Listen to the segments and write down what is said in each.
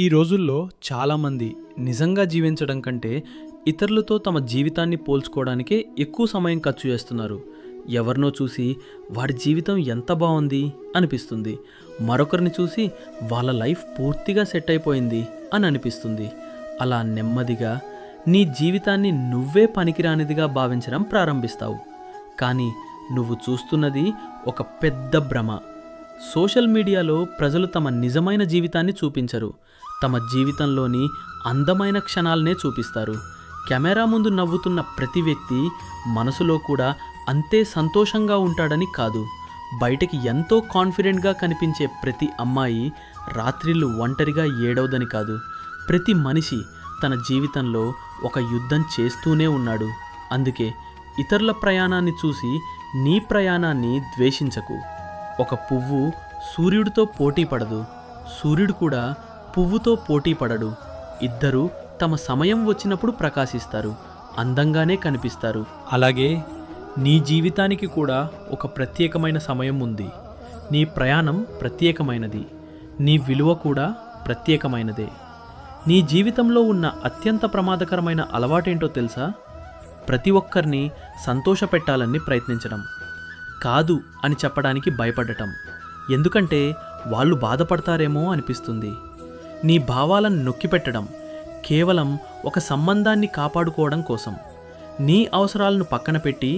ఈ రోజుల్లో చాలామంది నిజంగా జీవించడం కంటే ఇతరులతో తమ జీవితాన్ని పోల్చుకోవడానికే ఎక్కువ సమయం ఖర్చు చేస్తున్నారు. ఎవరినో చూసి వాడి జీవితం ఎంత బాగుంది అనిపిస్తుంది, మరొకరిని చూసి వాళ్ళ లైఫ్ పూర్తిగా సెట్ అయిపోయింది అని అనిపిస్తుంది. అలా నెమ్మదిగా నీ జీవితాన్ని నువ్వే పనికిరానిదిగా భావించడం ప్రారంభిస్తావు. కానీ నువ్వు చూస్తున్నది ఒక పెద్ద భ్రమ. సోషల్ మీడియాలో ప్రజలు తమ నిజమైన జీవితాన్ని చూపించరు, తమ జీవితంలోని అందమైన క్షణాలనే చూపిస్తారు. కెమెరా ముందు నవ్వుతున్న ప్రతి వ్యక్తి మనసులో కూడా అంతే సంతోషంగా ఉంటాడని కాదు. బయటకి ఎంతో కాన్ఫిడెంట్గా కనిపించే ప్రతి అమ్మాయి రాత్రిళ్ళు ఒంటరిగా ఏడవదని కాదు. ప్రతి మనిషి తన జీవితంలో ఒక యుద్ధం చేస్తూనే ఉన్నాడు. అందుకే ఇతరుల ప్రయాణాన్ని చూసి నీ ప్రయాణాన్ని ద్వేషించకు. ఒక పువ్వు సూర్యుడితో పోటీ పడదు, సూర్యుడు కూడా పువ్వుతో పోటీ పడడు. ఇద్దరూ తమ సమయం వచ్చినప్పుడు ప్రకాశిస్తారు, అందంగానే కనిపిస్తారు. అలాగే నీ జీవితానికి కూడా ఒక ప్రత్యేకమైన సమయం ఉంది. నీ ప్రయాణం ప్రత్యేకమైనది, నీ విలువ కూడా ప్రత్యేకమైనదే. నీ జీవితంలో ఉన్న అత్యంత ప్రమాదకరమైన అలవాటేంటో తెలుసా? ప్రతి ఒక్కరిని సంతోషపెట్టాలని ప్రయత్నించడం, కాదు అని చెప్పడానికి భయపడటం. ఎందుకంటే వాళ్ళు బాధపడతారేమో అనిపిస్తుంది. నీ భావాలను నొక్కిపెట్టడం కేవలం ఒక సంబంధాన్ని కాపాడుకోవడం కోసం. నీ అవసరాలను పక్కన పెట్టి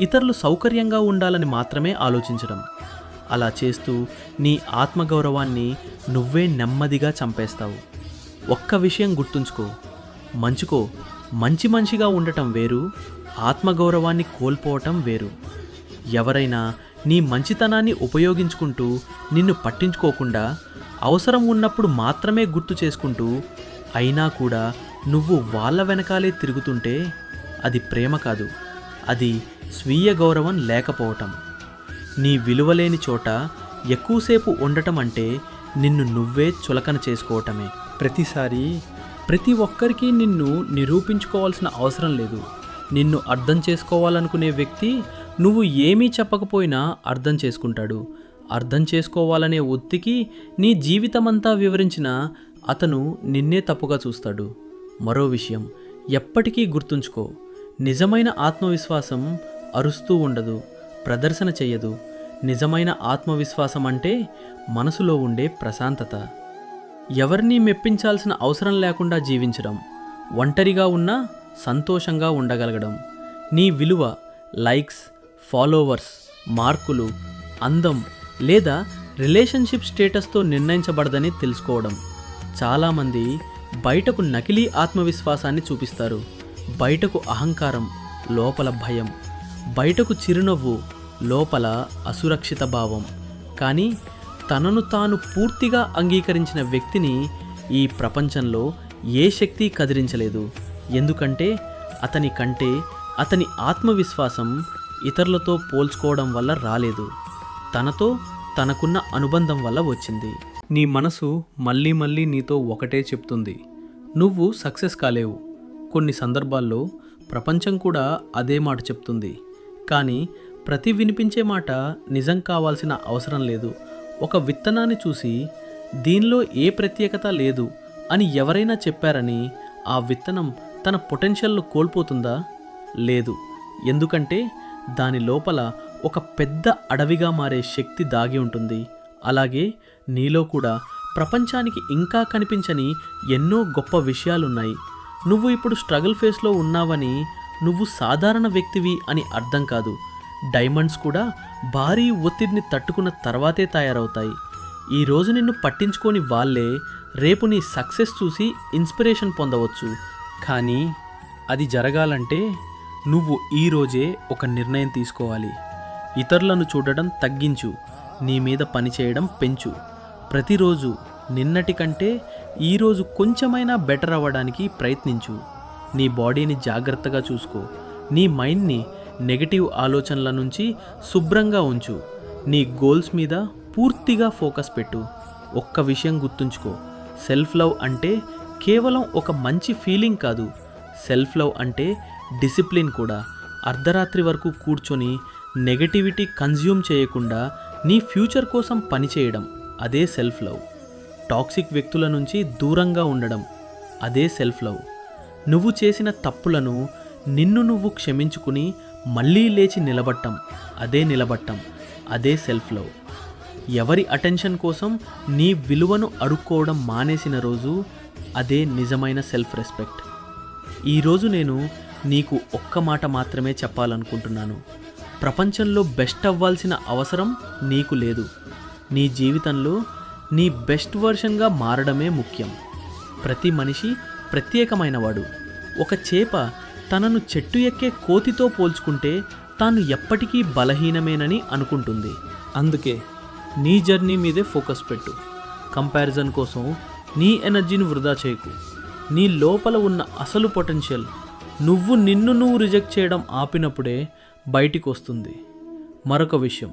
ఇతరులు సౌకర్యంగా ఉండాలని మాత్రమే ఆలోచించడం. అలా చేస్తూ నీ ఆత్మగౌరవాన్ని నువ్వే నెమ్మదిగా చంపేస్తావు. ఒక్క విషయం గుర్తుంచుకో, మంచి మనిషిగా ఉండటం వేరు, ఆత్మగౌరవాన్ని కోల్పోవటం వేరు. ఎవరైనా నీ మంచితనాన్ని ఉపయోగించుకుంటూ నిన్ను పట్టించుకోకుండా అవసరం ఉన్నప్పుడు మాత్రమే గుర్తు చేసుకుంటూ అయినా కూడా నువ్వు వాళ్ళ వెనకాలే తిరుగుతుంటే అది ప్రేమ కాదు, అది స్వీయ గౌరవం లేకపోవటం. నీ విలువలేని చోట ఎక్కువసేపు ఉండటం అంటే నిన్ను నువ్వే చులకన చేసుకోవటమే. ప్రతిసారి ప్రతి ఒక్కరికి నిన్ను నిరూపించుకోవాల్సిన అవసరం లేదు. నిన్ను అర్థం చేసుకోవాలనుకునే వ్యక్తి నువ్వు ఏమీ చెప్పకపోయినా అర్థం చేసుకుంటాడు. అర్థం చేసుకోవాలనే ఒత్తికి నీ జీవితమంతా వివరించినా అతను నిన్నే తప్పుగా చూస్తాడు. మరో విషయం ఎప్పటికీ గుర్తుంచుకో, నిజమైన ఆత్మవిశ్వాసం అరుస్తూ ఉండదు, ప్రదర్శన చెయ్యదు. నిజమైన ఆత్మవిశ్వాసం అంటే మనసులో ఉండే ప్రశాంతత. ఎవరినీ మెప్పించాల్సిన అవసరం లేకుండా జీవించడం, ఒంటరిగా ఉన్నా సంతోషంగా ఉండగలగడం. నీ విలువ లైక్స్, ఫాలోవర్స్, మార్కులు, అందం లేదా రిలేషన్షిప్ స్టేటస్తో నిర్ణయించబడదని తెలుసుకోవడం. చాలామంది బయటకు నకిలీ ఆత్మవిశ్వాసాన్ని చూపిస్తారు. బయటకు అహంకారం, లోపల భయం. బయటకు చిరునవ్వు, లోపల అసురక్షిత భావం. కానీ తనను తాను పూర్తిగా అంగీకరించిన వ్యక్తిని ఈ ప్రపంచంలో ఏ శక్తి కదిలించలేదు. ఎందుకంటే అతని ఆత్మవిశ్వాసం ఇతరులతో పోల్చుకోవడం వల్ల రాలేదు, తనతో తనకున్న అనుబంధం వల్ల వచ్చింది. నీ మనసు మళ్ళీ మళ్ళీ నీతో ఒకటే చెప్తుంది, నువ్వు సక్సెస్ కాలేవు. కొన్ని సందర్భాల్లో ప్రపంచం కూడా అదే మాట చెప్తుంది. కానీ ప్రతి వినిపించే మాట నిజం కావాల్సిన అవసరం లేదు. ఒక విత్తనాన్ని చూసి దీనిలో ఏ ప్రత్యేకత లేదు అని ఎవరైనా చెప్పారని ఆ విత్తనం తన పొటెన్షియల్ను కోల్పోతుందా? లేదు. ఎందుకంటే దాని లోపల ఒక పెద్ద అడవిగా మారే శక్తి దాగి ఉంటుంది. అలాగే నీలో కూడా ప్రపంచానికి ఇంకా కనిపించని ఎన్నో గొప్ప విషయాలున్నాయి. నువ్వు ఇప్పుడు స్ట్రగుల్ ఫేస్లో ఉన్నావని నువ్వు సాధారణ వ్యక్తివి అని అర్థం కాదు. డైమండ్స్ కూడా భారీ ఒత్తిడిని తట్టుకున్న తర్వాతే తయారవుతాయి. ఈరోజు నిన్ను పట్టించుకోని వాళ్ళే రేపు నీ సక్సెస్ చూసి ఇన్స్పిరేషన్ పొందవచ్చు. కానీ అది జరగాలంటే నువ్వు ఈరోజే ఒక నిర్ణయం తీసుకోవాలి. ఇతరులను చూడడం తగ్గించు, నీ మీద పనిచేయడం పెంచు. ప్రతిరోజు నిన్నటి కంటే ఈరోజు కొంచెమైనా బెటర్ అవ్వడానికి ప్రయత్నించు. నీ బాడీని జాగ్రత్తగా చూసుకో. నీ మైండ్ని నెగటివ్ ఆలోచనల నుంచి శుభ్రంగా ఉంచు. నీ గోల్స్ మీద పూర్తిగా ఫోకస్ పెట్టు. ఒక్క విషయం గుర్తుంచుకో, సెల్ఫ్ లవ్ అంటే కేవలం ఒక మంచి ఫీలింగ్ కాదు. సెల్ఫ్ లవ్ అంటే డిసిప్లిన్ కూడా. అర్ధరాత్రి వరకు కూర్చొని నెగటివిటీ కన్జ్యూమ్ చేయకుండా నీ ఫ్యూచర్ కోసం పనిచేయడం, అదే సెల్ఫ్ లవ్. టాక్సిక్ వ్యక్తుల నుంచి దూరంగా ఉండడం, అదే సెల్ఫ్ లవ్. నువ్వు చేసిన తప్పులను నిన్ను నువ్వు క్షమించుకుని మళ్ళీ లేచి నిలబట్టం, అదే సెల్ఫ్ లవ్. ఎవరి అటెన్షన్ కోసం నీ విలువను అడుక్కోవడం మానేసిన రోజు, అదే నిజమైన సెల్ఫ్ రెస్పెక్ట్. ఈరోజు నేను నీకు ఒక్క మాట మాత్రమే చెప్పాలనుకుంటున్నాను. ప్రపంచంలో బెస్ట్ అవ్వాల్సిన అవసరం నీకు లేదు. నీ జీవితంలో నీ బెస్ట్ వర్షన్గా మారడమే ముఖ్యం. ప్రతి మనిషి ప్రత్యేకమైనవాడు. ఒక చేప తనను చెట్టు ఎక్కే కోతితో పోల్చుకుంటే తాను ఎప్పటికీ బలహీనమేనని అనుకుంటుంది. అందుకే నీ జర్నీ మీదే ఫోకస్ పెట్టు. కంపారిజన్ కోసం నీ ఎనర్జీని వృధా చేయకు. నీ లోపల ఉన్న అసలు పొటెన్షియల్ నిన్ను నువ్వు రిజెక్ట్ చేయడం ఆపినప్పుడే బయటికి వస్తుంది. మరొక విషయం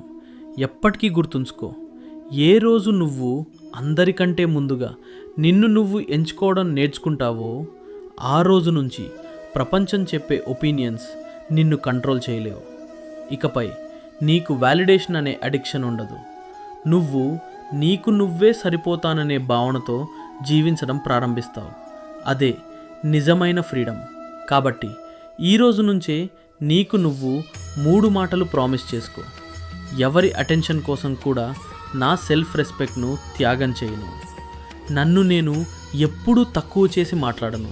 ఎప్పటికీ గుర్తుంచుకో, ఏ రోజు నువ్వు అందరికంటే ముందుగా నిన్ను నువ్వు ఎంచుకోవడం నేర్చుకుంటావో ఆ రోజు నుంచి ప్రపంచం చెప్పే ఒపీనియన్స్ నిన్ను కంట్రోల్ చేయలేవు. ఇకపై నీకు వ్యాలిడేషన్ అనే అడిక్షన్ ఉండదు. నువ్వు నీకు నువ్వే సరిపోతాననే భావనతో జీవించడం ప్రారంభిస్తావు. అదే నిజమైన ఫ్రీడమ్. కాబట్టి ఈరోజు నుంచే నీకు నువ్వు 3 మాటలు ప్రామిస్ చేసుకో. ఎవరి అటెన్షన్ కోసం కూడా నా సెల్ఫ్ రెస్పెక్ట్ను త్యాగం చేయను. నన్ను నేను ఎప్పుడూ తక్కువ చేసి మాట్లాడను.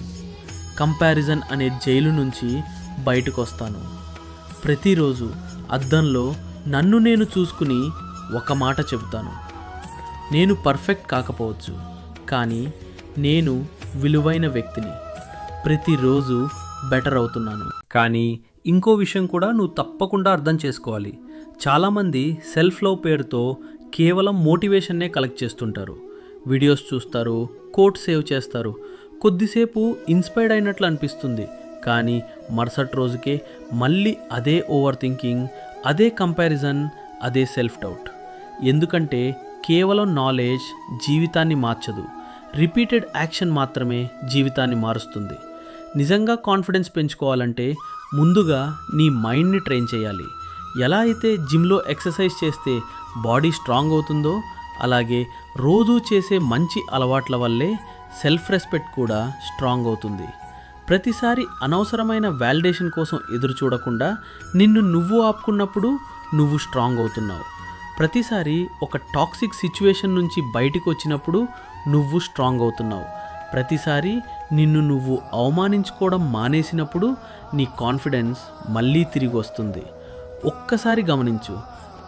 కంపారిజన్ అనే జైలు నుంచి బయటకు వస్తాను. ప్రతిరోజు అద్దంలో నన్ను నేను చూసుకుని ఒక మాట చెబుతాను. నేను పర్ఫెక్ట్ కాకపోవచ్చు, కానీ నేను విలువైన వ్యక్తిని. ప్రతిరోజు బెటర్ అవుతున్నాను. కానీ ఇంకో విషయం కూడా నువ్వు తప్పకుండా అర్థం చేసుకోవాలి. చాలామంది సెల్ఫ్ లవ్ పేరుతో కేవలం మోటివేషన్నే కలెక్ట్ చేస్తుంటారు. వీడియోస్ చూస్తారు, కోట్ సేవ్ చేస్తారు, కొద్దిసేపు ఇన్స్పైర్డ్ అయినట్లు అనిపిస్తుంది. కానీ మరుసటి రోజుకే మళ్ళీ అదే ఓవర్ థింకింగ్, అదే కంపారిజన్, అదే సెల్ఫ్ డౌట్. ఎందుకంటే కేవలం నాలెడ్జ్ జీవితాన్ని మార్చదు, రిపీటెడ్ యాక్షన్ మాత్రమే జీవితాన్ని మారుస్తుంది. నిజంగా కాన్ఫిడెన్స్ పెంచుకోవాలంటే ముందుగా నీ మైండ్ని ట్రైన్ చేయాలి. ఎలా అయితే జిమ్లో ఎక్సర్సైజ్ చేస్తే బాడీ స్ట్రాంగ్ అవుతుందో, అలాగే రోజు చేసే మంచి అలవాట్ల వల్లే సెల్ఫ్ రెస్పెక్ట్ కూడా స్ట్రాంగ్ అవుతుంది. ప్రతిసారి అనవసరమైన వ్యాలిడేషన్ కోసం ఎదురు చూడకుండా నిన్ను నువ్వు ఆపుకున్నప్పుడు నువ్వు స్ట్రాంగ్ అవుతున్నావు. ప్రతిసారి ఒక టాక్సిక్ సిచ్యువేషన్ నుంచి బయటికి వచ్చినప్పుడు నువ్వు స్ట్రాంగ్ అవుతున్నావు. ప్రతిసారి నిన్ను నువ్వు అవమానించుకోవడం మానేసినప్పుడు నీ కాన్ఫిడెన్స్ మళ్ళీ తిరిగి వస్తుంది. ఒక్కసారి గమనించు,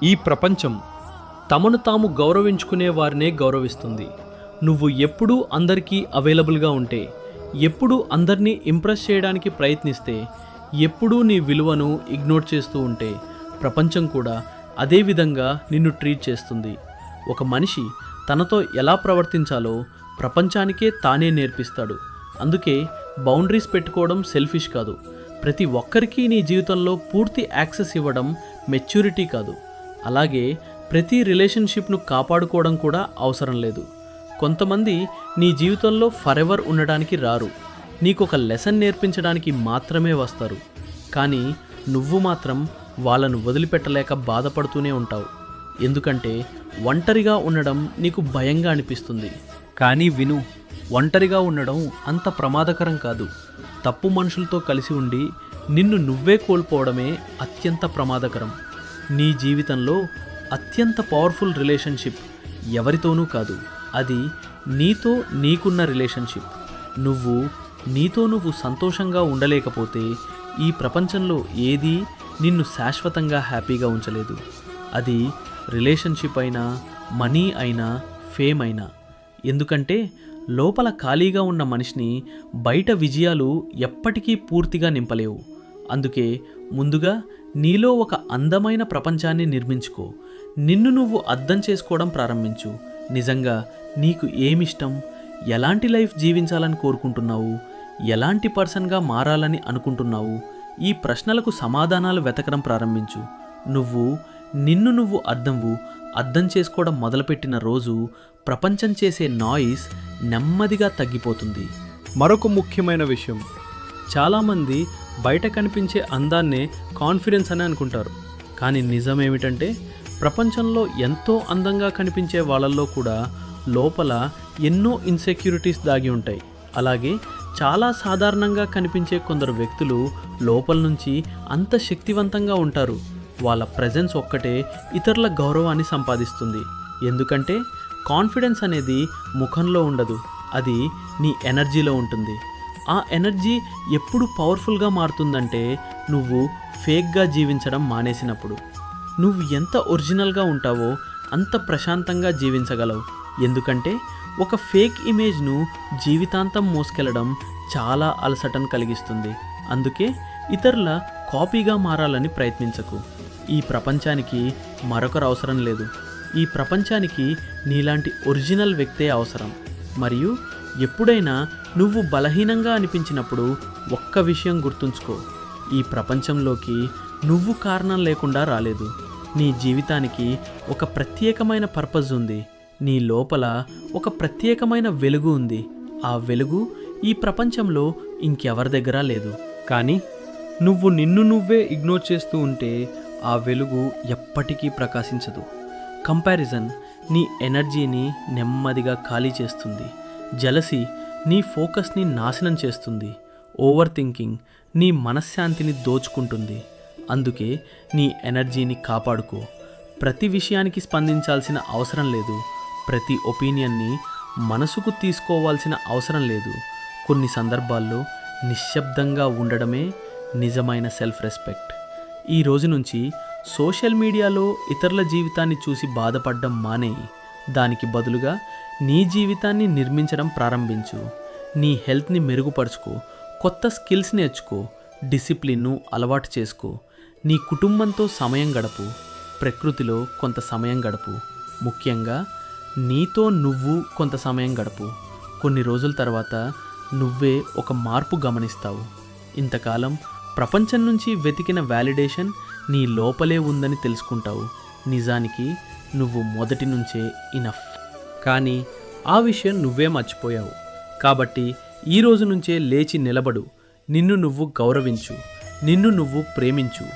ఈ ప్రపంచం తమను తాము గౌరవించుకునే వారినే గౌరవిస్తుంది. నువ్వు ఎప్పుడూ అందరికీ అవైలబుల్గా ఉంటే, ఎప్పుడూ అందరినీ ఇంప్రెస్ చేయడానికి ప్రయత్నిస్తే, ఎప్పుడూ నీ విలువను ఇగ్నోర్ చేస్తూ ఉంటే ప్రపంచం కూడా అదే విధంగా నిన్ను ట్రీట్ చేస్తుంది. ఒక మనిషి తనతో ఎలా ప్రవర్తించాలో ప్రపంచానికే తానే నేర్పిస్తాడు. అందుకే బౌండరీస్ పెట్టుకోవడం సెల్ఫిష్ కాదు. ప్రతి ఒక్కరికి నీ జీవితంలో పూర్తి యాక్సెస్ ఇవ్వడం మెచ్యూరిటీ కాదు. అలాగే ప్రతి రిలేషన్షిప్ను కాపాడుకోవడం కూడా అవసరం లేదు. కొంతమంది నీ జీవితంలో ఫరెవర్ ఉండడానికి రారు, నీకు ఒక లెసన్ నేర్పించడానికి మాత్రమే వస్తారు. కానీ నువ్వు మాత్రం వాళ్ళను వదిలిపెట్టలేక బాధపడుతూనే ఉంటావు. ఎందుకంటే ఒంటరిగా ఉండడం నీకు భయంగా అనిపిస్తుంది. కానీ విను, ఒంటరిగా ఉండడం అంత ప్రమాదకరం కాదు. తప్పు మనుషులతో కలిసి ఉండి నిన్ను నువ్వే కోల్పోవడమే అత్యంత ప్రమాదకరం. నీ జీవితంలో అత్యంత పవర్ఫుల్ రిలేషన్షిప్ ఎవరితోనూ కాదు, అది నీతో నీకున్న రిలేషన్షిప్. నువ్వు నీతో నువ్వు సంతోషంగా ఉండలేకపోతే ఈ ప్రపంచంలో ఏదీ నిన్ను శాశ్వతంగా హ్యాపీగా ఉంచలేదు. అది రిలేషన్షిప్ అయినా, మనీ అయినా, ఫేమ్ అయినా. ఎందుకంటే లోపల ఖాళీగా ఉన్న మనిషిని బయట విజయాలు ఎప్పటికీ పూర్తిగా నింపలేవు. అందుకే ముందుగా నీలో ఒక అందమైన ప్రపంచాన్ని నిర్మించుకో. నిన్ను నువ్వు అర్థం చేసుకోవడం ప్రారంభించు. నిజంగా నీకు ఏమిష్టం, ఎలాంటి లైఫ్ జీవించాలని కోరుకుంటున్నావు, ఎలాంటి పర్సన్గా మారాలని అనుకుంటున్నావు, ఈ ప్రశ్నలకు సమాధానాలు వెతకడం ప్రారంభించు. నువ్వు నిన్ను నువ్వు అర్థం చేసుకోవడం మొదలుపెట్టిన రోజు ప్రపంచం చేసే నాయిస్ నెమ్మదిగా తగ్గిపోతుంది. మరొక ముఖ్యమైన విషయం, చాలామంది బయట కనిపించే అందాన్నే కాన్ఫిడెన్స్ అని అనుకుంటారు. కానీ నిజమేమిటంటే ప్రపంచంలో ఎంతో అందంగా కనిపించే వాళ్ళల్లో కూడా లోపల ఎన్నో ఇన్సెక్యూరిటీస్ దాగి ఉంటాయి. అలాగే చాలా సాధారణంగా కనిపించే కొందరు వ్యక్తులు లోపల నుంచి అంత శక్తివంతంగా ఉంటారు. వాళ్ళ ప్రెజెన్స్ ఒక్కటే ఇతరుల గౌరవాన్ని సంపాదిస్తుంది. ఎందుకంటే కాన్ఫిడెన్స్ అనేది ముఖంలో ఉండదు, అది నీ ఎనర్జీలో ఉంటుంది. ఆ ఎనర్జీ ఎప్పుడు పవర్ఫుల్గా మారుతుందంటే నువ్వు ఫేక్గా జీవించడం మానేసినప్పుడు. నువ్వు ఎంత ఒరిజినల్గా ఉంటావో అంత ప్రశాంతంగా జీవించగలవు. ఎందుకంటే ఒక ఫేక్ ఇమేజ్ను జీవితాంతం మోసుకెళ్ళడం చాలా అలసటను కలిగిస్తుంది. అందుకే ఇతరుల కాపీగా మారాలని ప్రయత్నించకు. ఈ ప్రపంచానికి మరొకరు అవసరం లేదు. ఈ ప్రపంచానికి నీలాంటి ఒరిజినల్ వ్యక్తే అవసరం. మరియు ఎప్పుడైనా నువ్వు బలహీనంగా అనిపించినప్పుడు ఒక్క విషయం గుర్తుంచుకో, ఈ ప్రపంచంలోకి నువ్వు కారణం లేకుండా రాలేదు. నీ జీవితానికి ఒక ప్రత్యేకమైన పర్పస్ ఉంది. నీ లోపల ఒక ప్రత్యేకమైన వెలుగు ఉంది. ఆ వెలుగు ఈ ప్రపంచంలో ఇంకెవరి దగ్గర లేదు. కానీ నువ్వు నిన్ను నువ్వే ఇగ్నోర్ చేస్తూ ఉంటే ఆ వెలుగు ఎప్పటికీ ప్రకాశించదు. కంపారిజన్ నీ ఎనర్జీని నెమ్మదిగా ఖాళీ చేస్తుంది. జలసీ నీ ఫోకస్ని నాశనం చేస్తుంది. ఓవర్ థింకింగ్ నీ మనశ్శాంతిని దోచుకుంటుంది. అందుకే నీ ఎనర్జీని కాపాడుకో. ప్రతి విషయానికి స్పందించాల్సిన అవసరం లేదు. ప్రతి ఒపీనియన్ని మనసుకు తీసుకోవాల్సిన అవసరం లేదు. కొన్ని సందర్భాల్లో నిశ్శబ్దంగా ఉండడమే నిజమైన సెల్ఫ్ రెస్పెక్ట్. ఈ రోజు నుంచి సోషల్ మీడియాలో ఇతరుల జీవితాన్ని చూసి బాధపడడం మానేయి. దానికి బదులుగా నీ జీవితాన్ని నిర్మించడం ప్రారంభించు. నీ హెల్త్ని మెరుగుపరుచుకో, కొత్త స్కిల్స్ నేర్చుకో, డిసిప్లిన్ను అలవాటు చేసుకో. నీ కుటుంబంతో సమయం గడుపు, ప్రకృతిలో కొంత సమయం గడుపు. ముఖ్యంగా నీతో నువ్వు కొంత సమయం గడుపు. కొన్ని రోజుల తర్వాత నువ్వే ఒక మార్పు గమనిస్తావు. ఇంతకాలం ప్రపంచం నుంచి వెతికిన వ్యాలిడేషన్ నీ లోపలే ఉందని తెలుసుకుంటావు. నిజానికి నువ్వు మొదటి నుంచే ఇనఫ్. కానీ ఆ విషయం నువ్వే మర్చిపోయావు. కాబట్టి ఈ రోజు నుంచే లేచి నిలబడు. నిన్ను నువ్వు గౌరవించు, నిన్ను నువ్వు ప్రేమించు.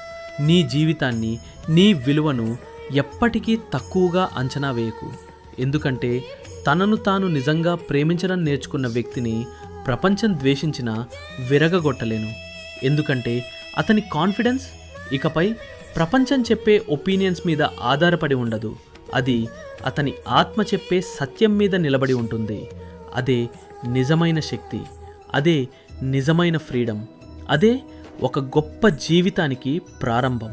నీ జీవితాన్ని, నీ విలువను ఎప్పటికీ తక్కువగా అంచనా వేయకు. ఎందుకంటే తనను తాను నిజంగా ప్రేమించడం నేర్చుకున్న వ్యక్తిని ప్రపంచం ద్వేషించినా విరగగొట్టలేను. ఎందుకంటే అతని కాన్ఫిడెన్స్ ఇకపై ప్రపంచం చెప్పే ఒపీనియన్స్ మీద ఆధారపడి ఉండదు. అది అతని ఆత్మ చెప్పే సత్యం మీద నిలబడి ఉంటుంది. అదే నిజమైన శక్తి, అదే నిజమైన ఫ్రీడమ్, అదే ఒక గొప్ప జీవితానికి ప్రారంభం.